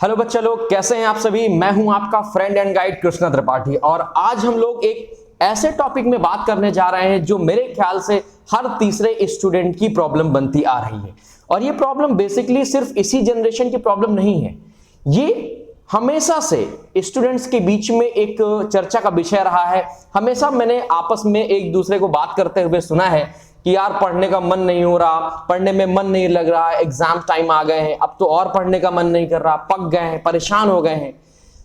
Hello बच्चे लोग, कैसे हैं आप सभी। मैं हूं आपका friend and guide Krishna Tripathi और आज हम लोग एक ऐसे टॉपिक में बात करने जा रहे हैं जो मेरे ख्याल से हर तीसरे स्टूडेंट की प्रॉब्लम बनती आ रही है। और ये प्रॉब्लम बेसिकली सिर्फ इसी जनरेशन की प्रॉब्लम नहीं है, ये हमेशा से स्टूडेंट्स के बीच में एक चर्चा का विषय रहा है। हमेशा मैंने आपस में एक दूसरे को बात करते हुए सुना है कि यार पढ़ने का मन नहीं हो रहा, पढ़ने में मन नहीं लग रहा, एग्जाम टाइम आ गए हैं, अब तो और पढ़ने का मन नहीं कर रहा, पक गए हैं, परेशान हो गए हैं।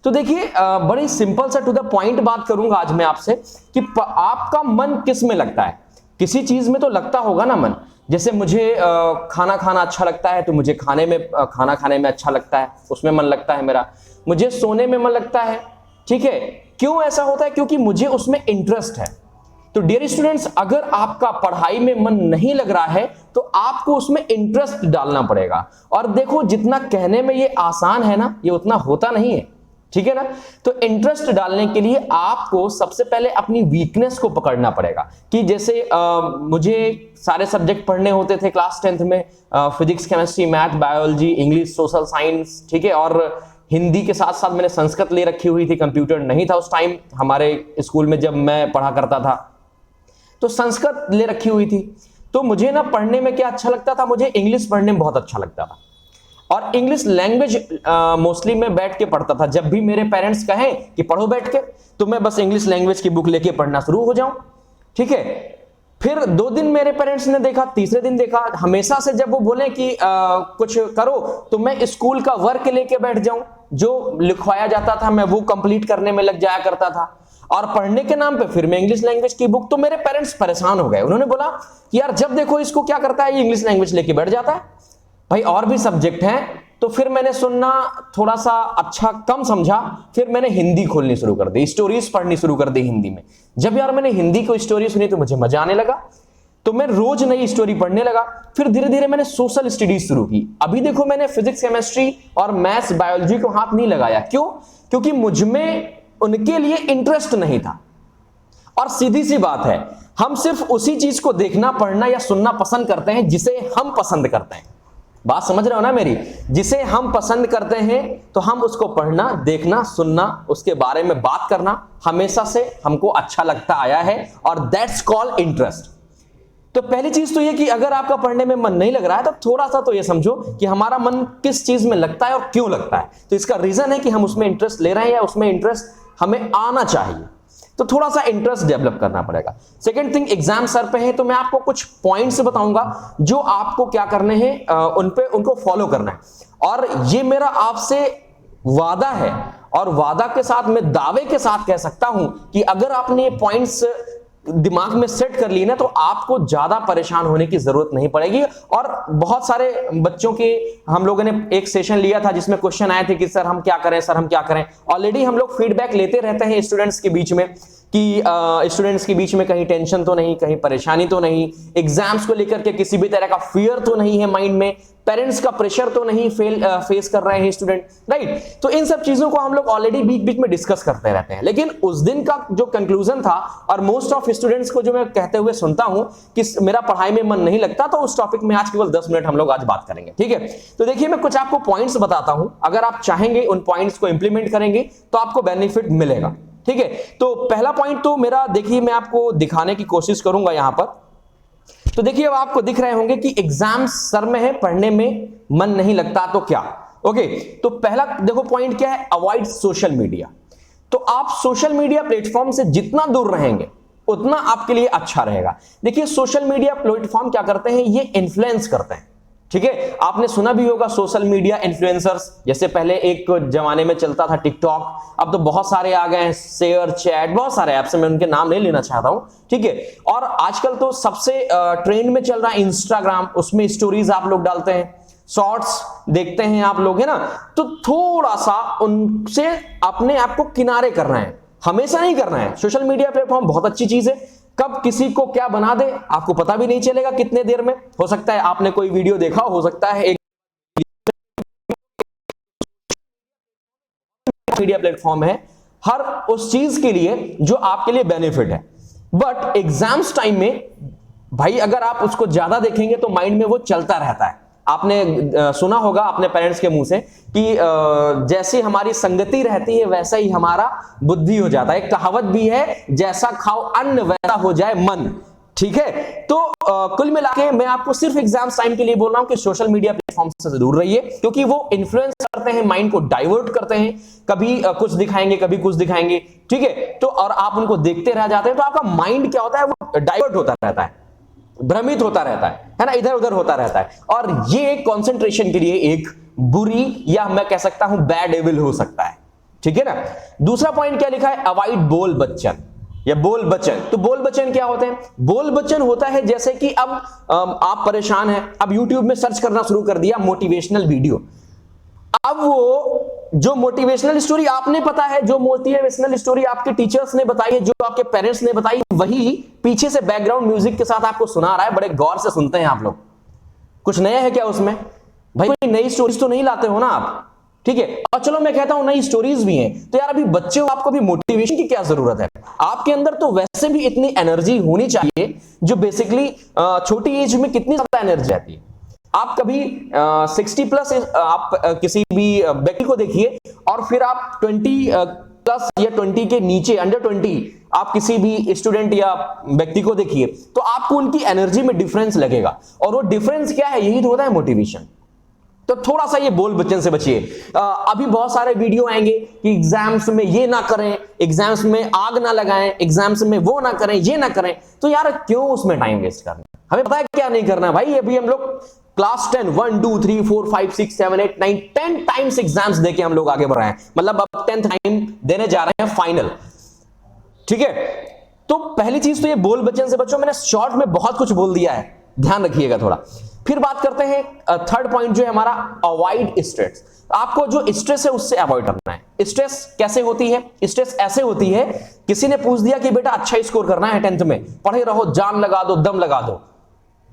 तो देखिए, बड़ी सिंपल सा टू द पॉइंट बात करूंगा आज मैं आपसे कि आपका मन किस में लगता है। किसी चीज में तो लगता होगा ना मन। जैसे मुझे खाना खाना अच्छा लगता है तो मुझे खाना खाने में अच्छा लगता है, उसमें मन लगता है मेरा। मुझे सोने में मन लगता है, ठीक है। क्यों ऐसा होता है? क्योंकि मुझे उसमें इंटरेस्ट है। तो डियर स्टूडेंट्स, अगर आपका पढ़ाई में मन नहीं लग रहा है तो आपको उसमें इंटरेस्ट डालना पड़ेगा। और देखो, जितना कहने में ये आसान है ना, ये उतना होता नहीं है, ठीक है ना। तो इंटरेस्ट डालने के लिए आपको सबसे पहले अपनी वीकनेस को पकड़ना पड़ेगा कि जैसे मुझे सारे सब्जेक्ट पढ़ने होते थे क्लास 10th में, physics, chemistry, math, biology, English, social science, ठीक है। और हिंदी के साथ साथ मैंने संस्कृत ले रखी हुई थी। कंप्यूटर नहीं था उस टाइम हमारे स्कूल में जब मैं पढ़ा करता था, तो संस्कृत ले रखी हुई थी। तो मुझे ना पढ़ने में क्या अच्छा लगता था, मुझे इंग्लिश पढ़ने में बहुत अच्छा लगता था। और इंग्लिश लैंग्वेज मोस्टली मैं बैठ के पढ़ता था। जब भी मेरे पेरेंट्स कहें कि पढ़ो बैठ के, तो मैं बस इंग्लिश लैंग्वेज की बुक लेके पढ़ना शुरू हो जाऊं, ठीक है। फिर 2 दिन मेरे पेरेंट्स ने देखा, तीसरे दिन देखा। हमेशा से जब वो बोले कि कुछ करो, तो मैं स्कूल का वर्क लेके बैठ जाऊं, जो लिखवाया जाता था मैं वो कंप्लीट करने में लग जाया करता था। और पढ़ने के नाम पे फिर मैं इंग्लिश लैंग्वेज की बुक। तो मेरे पेरेंट्स परेशान हो गए। उन्होंने बोला कि यार जब देखो इसको क्या करता है, ये इंग्लिश लैंग्वेज लेके बैठ जाता है। भाई और भी सब्जेक्ट हैं। तो फिर मैंने सुनना थोड़ा सा अच्छा कम समझा, फिर मैंने हिंदी खोलनी शुरू कर दी, स्टोरीज पढ़नी शुरू कर दी हिंदी में। जब यार मैंने हिंदी को स्टोरी सुनी तो मुझे मजा आने लगा, तो मैं रोज नई स्टोरी पढ़ने लगा। फिर धीरे धीरे मैंने सोशल स्टडीज शुरू की। अभी देखो, मैंने फिजिक्स, केमिस्ट्री और मैथ्स, बायोलॉजी को हाथ नहीं लगाया। क्यों? क्योंकि मुझमें उनके लिए इंटरेस्ट नहीं था। और सीधी सी बात है, हम सिर्फ उसी चीज को देखना, पढ़ना या सुनना पसंद करते हैं जिसे हम पसंद करते हैं। बात समझ रहे हो ना मेरी? जिसे हम पसंद करते हैं तो हम उसको पढ़ना, देखना, सुनना, उसके बारे में बात करना हमेशा से हमको अच्छा लगता आया है। और दैट्स कॉल्ड इंटरेस्ट। तो पहली चीज तो ये कि अगर आपका पढ़ने में मन नहीं लग रहा है तो थोड़ा सा तो ये समझो कि हमारा मन किस चीज में लगता है और क्यों लगता है। तो इसका रीजन है कि हम उसमें इंटरेस्ट ले रहे हैं या उसमें इंटरेस्ट हमें आना चाहिए। तो थोड़ा सा इंटरेस्ट डेवलप करना पड़ेगा। सेकंड थिंग, एग्जाम सर पे है तो मैं आपको कुछ पॉइंट्स बताऊंगा जो आपको क्या करने हैं, उनको फॉलो करना है। और ये मेरा आपसे वादा है, और वादा के साथ मैं दावे के साथ कह सकता हूं कि अगर आपने ये पॉइंट्स दिमाग में सेट कर ली ना तो आपको ज्यादा परेशान होने की जरूरत नहीं पड़ेगी। और बहुत सारे बच्चों के हम लोगों ने एक सेशन लिया था जिसमें क्वेश्चन आए थे कि सर हम क्या करें, सर हम क्या करें। ऑलरेडी हम लोग फीडबैक लेते रहते हैं स्टूडेंट्स के बीच में कि स्टूडेंट्स के बीच में कहीं टेंशन तो नहीं, कहीं परेशानी तो नहीं, एग्जाम्स को लेकर के किसी भी तरह का फियर तो नहीं है माइंड में, पेरेंट्स का प्रेशर तो नहीं फेस कर रहे हैं स्टूडेंट, राइट। तो इन सब चीजों को हम लोग ऑलरेडी बीच बीच में डिस्कस करते रहते हैं। लेकिन उस दिन का जो कंक्लूजन था, और मोस्ट ऑफ स्टूडेंट्स को जो मैं कहते हुए सुनता हूं कि मेरा पढ़ाई में मन नहीं लगता, तो उस टॉपिक में आज केवल 10 मिनट हम लोग आज बात करेंगे, ठीक है। तो देखिए, मैं कुछ आपको पॉइंट्स बताता हूं, अगर आप चाहेंगे उन पॉइंट्स को इंप्लीमेंट करेंगे तो आपको बेनिफिट मिलेगा, ठीक है। तो पहला पॉइंट तो मेरा, देखिए मैं आपको दिखाने की कोशिश करूंगा यहां पर। तो देखिए, अब आपको दिख रहे होंगे कि एग्जाम सर में है, पढ़ने में मन नहीं लगता तो क्या। ओके, तो पहला देखो पॉइंट क्या है, अवॉइड सोशल मीडिया। तो आप सोशल मीडिया प्लेटफॉर्म से जितना दूर रहेंगे उतना आपके लिए अच्छा रहेगा। देखिए, सोशल मीडिया प्लेटफॉर्म क्या करते हैं, ये इन्फ्लुएंस करते हैं, ठीक है। आपने सुना भी होगा सोशल मीडिया इन्फ्लुएंसर्स, जैसे पहले एक जमाने में चलता था टिकटॉक, अब तो बहुत सारे आ गए हैं, शेयर चैट, बहुत सारे ऐप्स हैं, मैं उनके नाम नहीं लेना चाहता हूं, ठीक है। और आजकल तो सबसे ट्रेंड में चल रहा है इंस्टाग्राम, उसमें स्टोरीज आप लोग डालते हैं, शॉर्ट्स देखते हैं आप लोग, है ना। तो थोड़ा सा उनसे अपने आप को किनारे करना है, हमेशा नहीं करना है। सोशल मीडिया प्लेटफॉर्म बहुत अच्छी चीज है, कब किसी को क्या बना दे आपको पता भी नहीं चलेगा कितने देर में। हो सकता है आपने कोई वीडियो देखा, हो सकता है एक मीडिया प्लेटफॉर्म है हर उस चीज के लिए जो आपके लिए बेनिफिट है। बट एग्जाम्स टाइम में भाई अगर आप उसको ज्यादा देखेंगे तो माइंड में वो चलता रहता है, आपने सुना होगा अपने पेरेंट्स के मुंह से कि जैसी हमारी संगति रहती है वैसा ही हमारा बुद्धि हो जाता है। एक कहावत भी है, जैसा खाओ अन्न वैसा हो जाए मन। ठीक है, तो कुल मिला के मैं आपको सिर्फ एग्जाम्स टाइम के लिए बोल रहा हूं कि सोशल मीडिया प्लेटफॉर्म से दूर रहिए, क्योंकि वो इन्फ्लुएंस करते हैं, माइंड को डाइवर्ट करते हैं, कभी कुछ दिखाएंगे कभी कुछ दिखाएंगे। ठीक है, तो और आप उनको देखते रह जाते हैं, तो आपका माइंड क्या होता है, वो डाइवर्ट होता रहता है, भ्रमित होता रहता है ना, इधर उधर होता रहता है। और ये कंसंट्रेशन के लिए एक बुरी, या मैं कह सकता हूं बैड एविल हो सकता है। ठीक है ना। दूसरा पॉइंट क्या लिखा है, अवॉइड बोल बच्चन या बोल बच्चन। तो बोल बच्चन क्या होते हैं, बोल बच्चन होता है जैसे कि अब आप परेशान हैं, अब YouTube में सर्च करना शुरू कर दिया मोटिवेशनल वीडियो। अब वो जो मोटिवेशनल स्टोरी आपने पता है, जो मोटिवेशनल स्टोरी आपके टीचर्स ने बताई है, जो आपके पेरेंट्स ने बताई, वही पीछे से बैकग्राउंड म्यूजिक के साथ आपको सुना रहा है। बड़े गौर से सुनते हैं आप लोग, कुछ नया है क्या उसमें? भाई कोई नई स्टोरीज तो नहीं लाते हो ना आप। ठीक है, और चलो मैं कहता हूं नई स्टोरीज भी हैं, तो यार अभी बच्चे हो, आपको भी मोटिवेशन की क्या जरूरत है? आपके अंदर तो वैसे भी इतनी एनर्जी होनी चाहिए, जो बेसिकली छोटी एज में कितनी ज्यादा एनर्जी आती है। आप कभी 60 प्लस आप किसी भी व्यक्ति को देखिए, और फिर आप 20 प्लस या 20 के नीचे अंडर 20 आप किसी भी स्टूडेंट या व्यक्ति को देखिए, तो आपको उनकी एनर्जी में डिफरेंस लगेगा। और वो डिफरेंस क्या है, यही तो होता है मोटिवेशन। तो थोड़ा सा ये बोल बच्चन से बचिए। अभी बहुत सारे वीडियो आएंगे कि एग्जाम्स में ये ना करें, एग्जाम्स में आग ना लगाएं, एग्जाम्स में वो ना करें, ये ना करें। तो यार क्यों उसमें टाइम वेस्ट करना, हमें पता है क्या नहीं करना है भाई। अभी हम लोग क्लास 10 1 2 3 4 5 6 7 8 9 10 टाइम्स एग्जाम्स देके हम लोग आगे बढ़ रहे हैं, मतलब अब 10th टाइम देने जा रहे हैं फाइनल। ठीक है, तो पहली चीज तो ये बोल बच्चन से बचो। मैंने शॉर्ट में बहुत कुछ बोल दिया है, ध्यान रखिएगा थोड़ा। फिर बात करते हैं थर्ड पॉइंट जो है हमारा, अवॉइड स्ट्रेस। आपको जो स्ट्रेस है उससे अवॉइड करना है। स्ट्रेस कैसे होती है? स्ट्रेस ऐसे होती है, किसी ने पूछ दिया कि बेटा अच्छा स्कोर करना है 10th में, पढ़े रहो, जान लगा दो, दम लगा दो।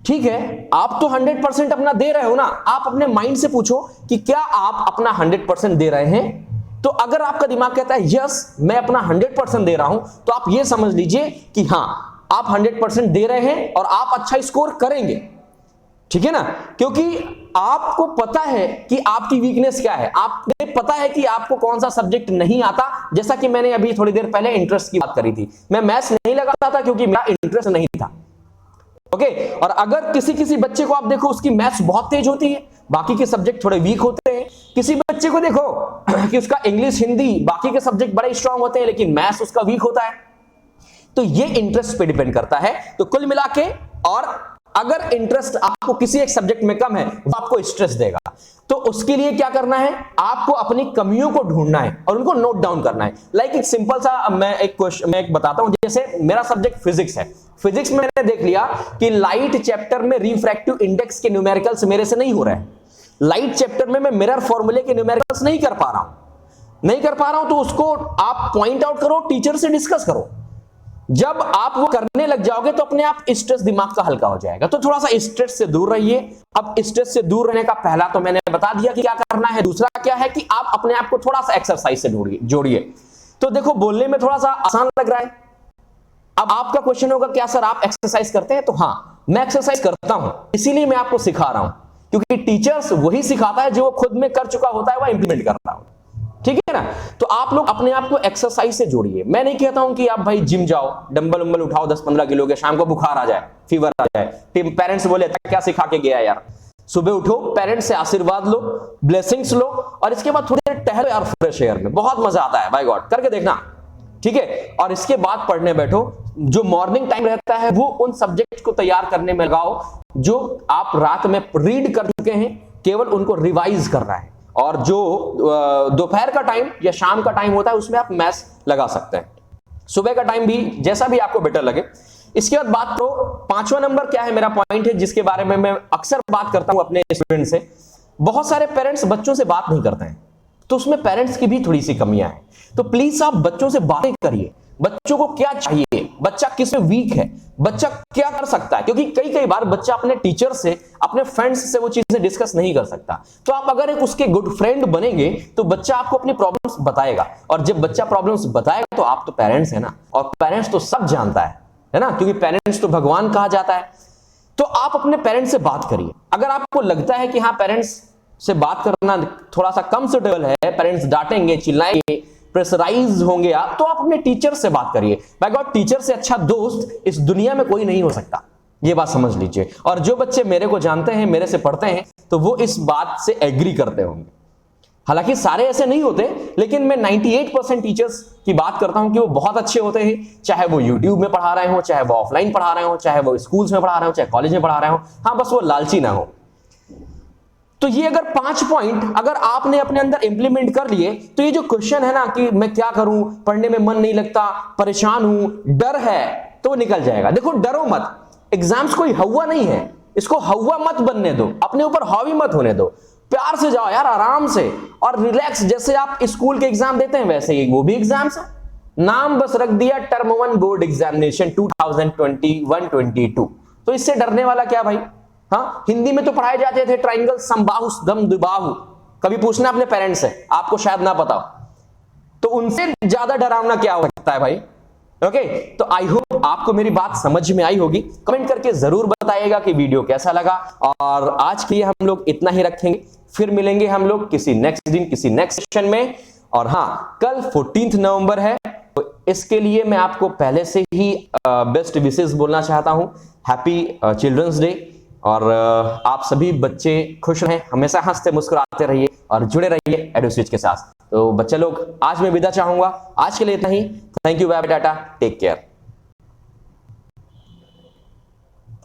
ठीक है, आप तो 100% अपना दे रहे हो ना। आप अपने माइंड से पूछो कि क्या आप अपना 100% दे रहे हैं। तो अगर आपका दिमाग कहता है यस मैं अपना 100% दे रहा हूं, तो आप ये समझ लीजिए कि हां आप 100% दे रहे हैं और आप अच्छा स्कोर करेंगे। ठीक है ना, क्योंकि आपको पता है कि आपकी वीकनेस क्या है, आपको पता है कि आपको कौन सा सब्जेक्ट नहीं आता। जैसा कि मैंने अभी थोड़ी देर पहले इंटरेस्ट की बात करी थी, मैं मैथ्स नहीं लगाता था क्योंकि मेरा इंटरेस्ट नहीं था। ओके, और अगर किसी बच्चे को आप देखो उसकी मैथ्स बहुत तेज होती है, बाकी के सब्जेक्ट थोड़े वीक होते हैं। किसी बच्चे को देखो कि उसका इंग्लिश हिंदी बाकी के सब्जेक्ट बड़े स्ट्रांग होते हैं, लेकिन मैथ्स उसका वीक होता है। तो ये इंटरेस्ट पे डिपेंड करता है। तो कुल मिला के, और अगर इंटरेस्ट आपको किसी एक सब्जेक्ट में कम है, वो आपको स्ट्रेस देगा। तो उसके लिए क्या करना है, आपको अपनी कमियों को ढूंढना है और उनको नोट डाउन करना है। लाइक एक सिंपल सा मैं एक बताता हूं। जैसे मेरा सब्जेक्ट फिजिक्स है, फिजिक्स में मैंने देख लिया कि लाइट चैप्टर में रिफ्रैक्टिव इंडेक्स के न्यूमेरिकल्स मेरे से नहीं हो रहे हैं। लाइट चैप्टर में मैं मिरर फॉर्मूले के न्यूमेरिकल्स नहीं कर पा रहा हूं, तो उसको आप पॉइंट आउट करो, टीचर से डिस्कस करो। जब आप वो करने लग जाओगे तो अपने आप स्ट्रेस दिमाग का हल्का हो जाएगा। तो थोड़ा सा स्ट्रेस से दूर रहिए। अब स्ट्रेस से दूर रहने का पहला तो मैंने बता दिया कि क्या करना है। दूसरा क्या है कि आप अपने आप को थोड़ा सा एक्सरसाइज से जोड़िए। तो देखो बोलने में थोड़ा सा आसान लग रहा है। अब आपका क्वेश्चन होगा क्या सर आप एक्सरसाइज करते हैं? तो हाँ, मैं एक्सरसाइज करता हूं, इसीलिए मैं आपको सिखा रहा हूं, क्योंकि टीचर्स वही सिखाता है जो वो खुद में कर चुका होता है, वह इंप्लीमेंट कर रहा हो। ठीक है ना। तो आप लोग अपने आप को एक्सरसाइज से जोड़िए। मैं नहीं कहता हूं कि आप भाई जिम जाओ, डंबल उम्बल उठाओ 10-15 किलो के, शाम को बुखार आ जाए, फीवर आ जाए, पेरेंट्स बोले क्या सिखा के गया यार। सुबह उठो, पेरेंट्स से आशीर्वाद लो, ब्लेसिंग्स लो, और इसके बाद थोड़ी देर टहलो यार फ्रेश एयर में, बहुत मजा आता है। बाय गॉड करके देखना, ठीक है। और इसके बाद पढ़ने बैठो। जो मॉर्निंग टाइम रहता है वो उन सब्जेक्ट को तैयार करने में लगाओ जो आप रात में रीड कर चुके हैं, केवल उनको रिवाइज करना है। और जो दोपहर का टाइम या शाम का टाइम होता है उसमें आप मैथ्स लगा सकते हैं। सुबह का टाइम भी जैसा भी आपको बेटर लगे। इसके बाद बात करो, 5वां नंबर क्या है मेरा पॉइंट है जिसके बारे में मैं अक्सर बात करता हूं अपने स्टूडेंट से। बहुत सारे पेरेंट्स बच्चों से बात नहीं करते हैं, तो उसमें पेरेंट्स की भी थोड़ी सी कमियां हैं। तो प्लीज आप बच्चों से बातें करिए। बच्चों को क्या चाहिए, बच्चा किसमें वीक है, बच्चा क्या कर सकता है, क्योंकि कई बार बच्चा अपने टीचर से, अपने फ्रेंड्स से वो चीजें डिस्कस नहीं कर सकता। तो आप अगर एक उसके गुड फ्रेंड बनेंगे तो बच्चा आपको अपनी प्रॉब्लम्स बताएगा, और जब बच्चा प्रॉब्लम्स बताएगा तो आप तो पेरेंट्स है ना, और पेरेंट्स तो सब जानता है ना, क्योंकि पेरेंट्स तो भगवान कहा जाता है। तो आप अपने पेरेंट्स से बात करिए। अगर आपको लगता है कि हाँ पेरेंट्स से बात करना थोड़ा सा कम सुटेबल है, पेरेंट्स डांटेंगे, चिल्लाएंगे, प्रेशराइज होंगे आप, तो आप अपने टीचर से बात करिए। बाय गॉड, टीचर से अच्छा दोस्त इस दुनिया में कोई नहीं हो सकता, ये बात समझ लीजिए। और जो बच्चे मेरे को जानते हैं, मेरे से पढ़ते हैं, तो वो इस बात से एग्री करते होंगे। हालांकि सारे ऐसे नहीं होते, लेकिन मैं 98% टीचर्स की बात करता हूं कि वो बहुत अच्छे होते हैं, चाहे वो यूट्यूब में पढ़ा रहे हो, चाहे वो ऑफलाइन पढ़ा रहे हो, चाहे वो स्कूल्स में पढ़ा रहे हो, चाहे कॉलेज में पढ़ा रहे हो। हाँ, बस वो लालची ना हो। तो ये अगर 5 पॉइंट अगर आपने अपने अंदर इंप्लीमेंट कर लिए, तो ये जो क्वेश्चन है ना कि मैं क्या करूं, पढ़ने में मन नहीं लगता, परेशान हूं, डर है, तो निकल जाएगा। देखो, डरो मत, एग्जाम्स कोई हवा नहीं है, इसको हवा मत बनने दो, अपने ऊपर हावी मत होने दो। प्यार से जाओ यार, आराम से और रिलैक्स। जैसे आप स्कूल के एग्जाम देते हैं, वैसे ही वो भी एग्जाम्स है। नाम बस रख दिया टर्म 1 बोर्ड एग्जामिनेशन 2021-22। तो इससे डरने वाला क्या भाई? हाँ, हिंदी में तो पढ़ाए जाते थे ट्राइंगल, समबाहु, दम दुबाहु। कभी पूछना अपने पेरेंट्स से, आपको शायद ना पता हो, तो उनसे ज्यादा डरावना क्या हो सकता है भाई? ओके, तो आई होप आपको मेरी बात समझ में आई होगी। कमेंट करके जरूर बताइएगा कि वीडियो कैसा लगा। और आज के लिए हम लोग इतना ही रखेंगे, फिर मिलेंगे हम लोग किसी नेक्स्ट दिन, किसी नेक्स्ट सेशन में। और हाँ, कल 14 नवंबर है, तो इसके लिए मैं आपको पहले से ही बेस्ट विशेस बोलना चाहता हूं। Happy children's day. और आप सभी बच्चे खुश रहें, हमेशा हंसते मुस्कुराते रहिए और जुड़े रहिए एडुस्विच के साथ। तो बच्चे लोग, आज मैं विदा चाहूंगा। आज के लिए इतना ही। Thank you, bye bye, tata, take care.